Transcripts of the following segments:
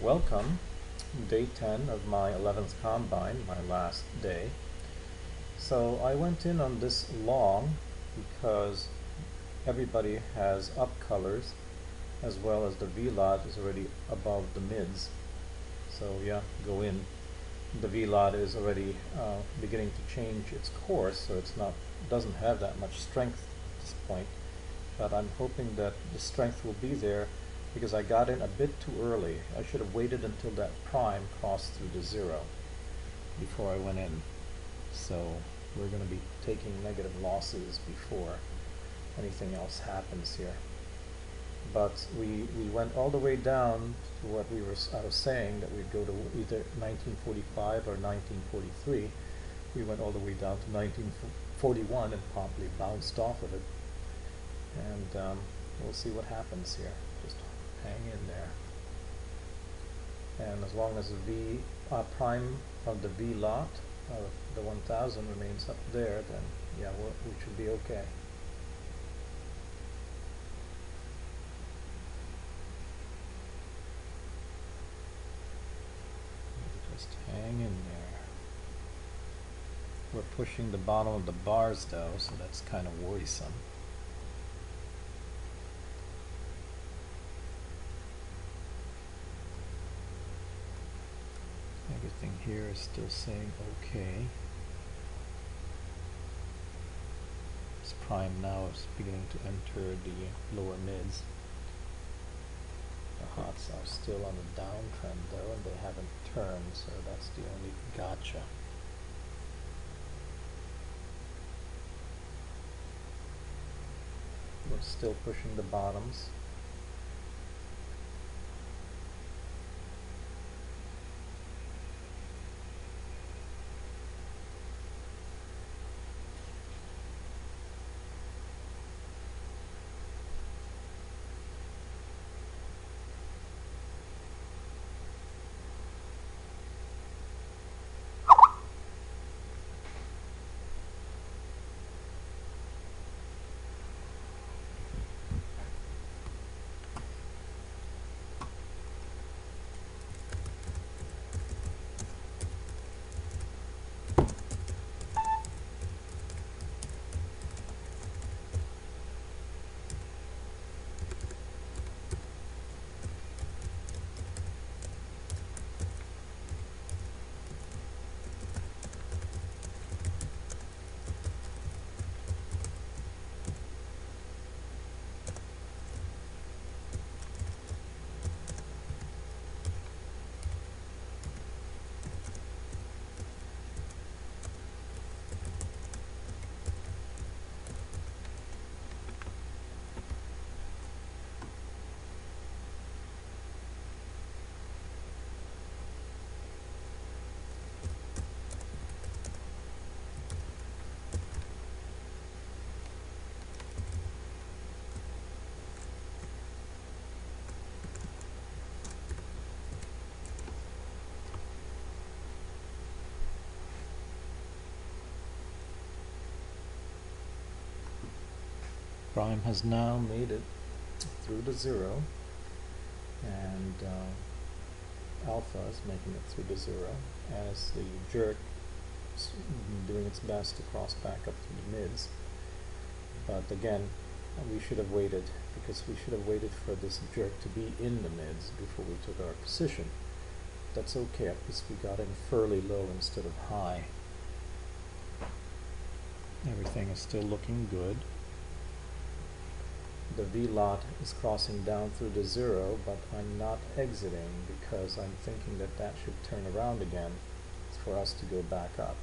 Welcome, day 10 of my 11th combine, my last day. So I went in on this long because everybody has up colors as well as the VLOT is already above the mids. So yeah, go in. The VLOT is already beginning to change its course, so it's not doesn't have that much strength at this point. But I'm hoping that the strength will be there because I got in a bit too early. I should have waited until that prime crossed through the zero before I went in. So we're going to be taking negative losses before anything else happens here. But we went all the way down to what I was saying, that we'd go to either 1945 or 1943. We went all the way down to 1941 and promptly bounced off of it. And we'll see what happens here. Just hang in there. And as long as the prime of the VLOT, the 1000 remains up there, then yeah, we should be okay. Just hang in there. We're pushing the bottom of the bars though, so that's kind of worrisome. Everything here is still saying okay. This prime now is beginning to enter the lower mids. The hots are still on the downtrend though, and they haven't turned, so that's the only gotcha. We're still pushing the bottoms. Prime has now made it through the zero, and alpha is making it through the zero as the jerk is doing its best to cross back up to the mids. But again, we should have waited, because we should have waited for this jerk to be in the mids before we took our position. That's okay, at least we got in fairly low instead of high. Everything is still looking good. The VLOT is crossing down through the zero, but I'm not exiting because I'm thinking that that should turn around again for us to go back up.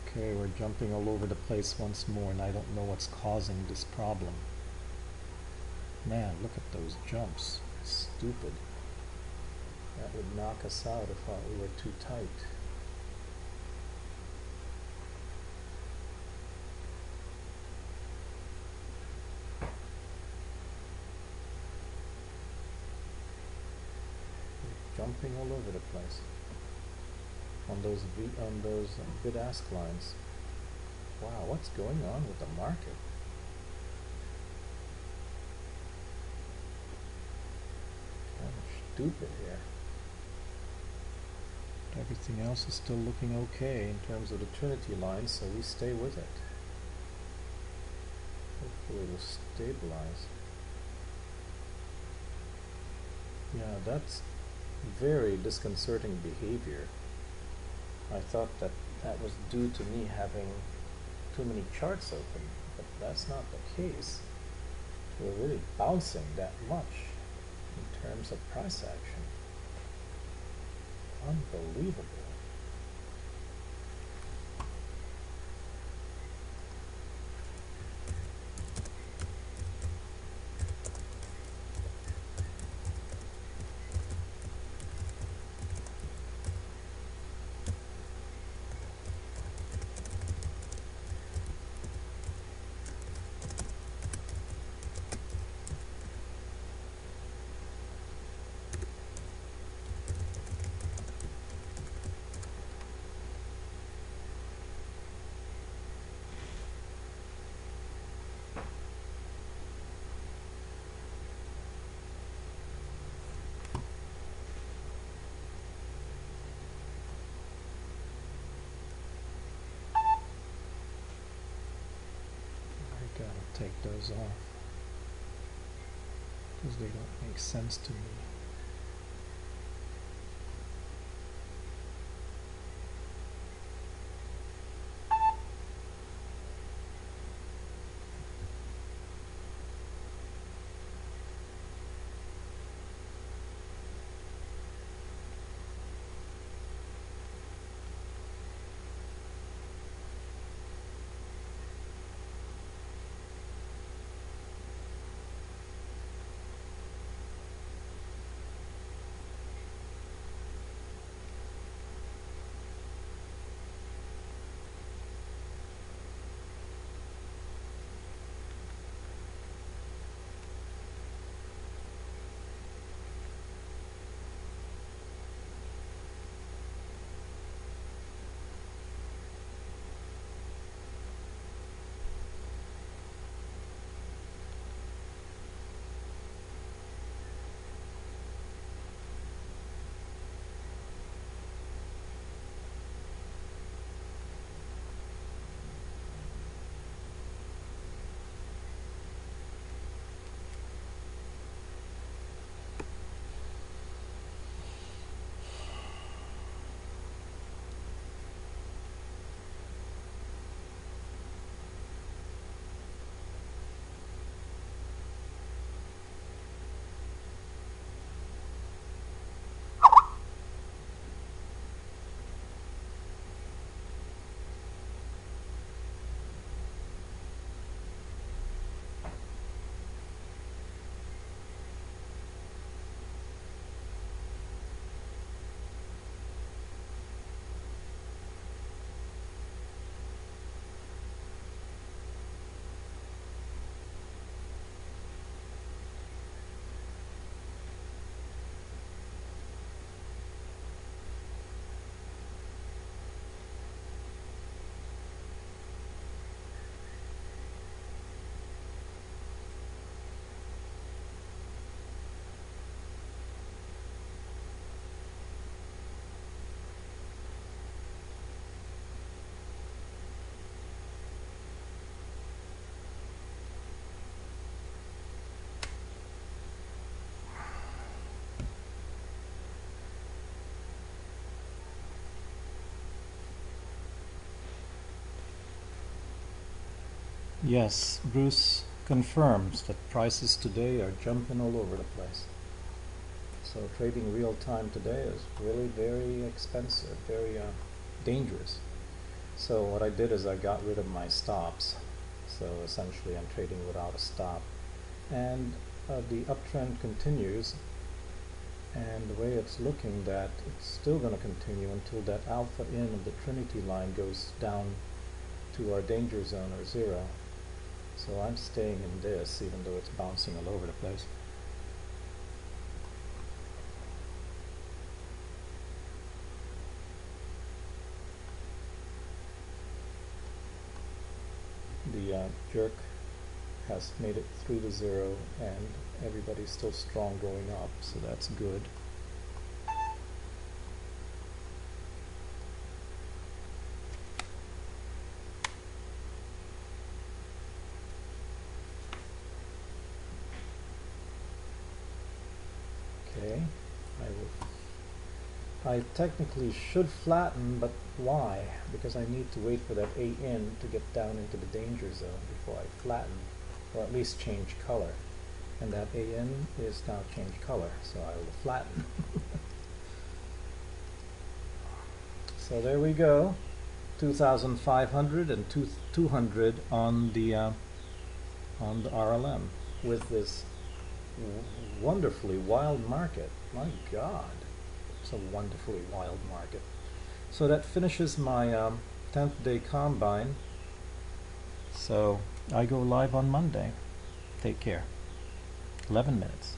Okay, we're jumping all over the place once more, and I don't know what's causing this problem. Man, look at those jumps. It's stupid. That would knock us out if we were too tight. Jumping all over the place on those bid-ask lines. Wow, what's going on with the market? stupid here. Everything else is still looking okay in terms of the Trinity line, so we stay with it. Hopefully it will stabilize. Yeah, that's very disconcerting behavior. I thought that that was due to me having too many charts open, but that's not the case. We're really bouncing that much in terms of price action. Unbelievable. Gotta take those off because they don't make sense to me. Yes, Bruce confirms that prices today are jumping all over the place. So trading real time today is really very expensive, very dangerous. So what I did is I got rid of my stops. So essentially I'm trading without a stop. And the uptrend continues, and the way it's looking that it's still going to continue until that alpha in of the Trinity line goes down to our danger zone or zero. So I'm staying in this even though it's bouncing all over the place. The jerk has made it through the zero and everybody's still strong going up, so that's good. Okay, I technically should flatten, but why? Because I need to wait for that A in to get down into the danger zone before I flatten, or at least change color. And that A in is now changed color, so I will flatten. So there we go, 2,500 and 200 on the RLM with this wonderfully wild market. My God, it's a wonderfully wild market. So that finishes my 10th day combine. So I go live on Monday. Take care. 11 minutes.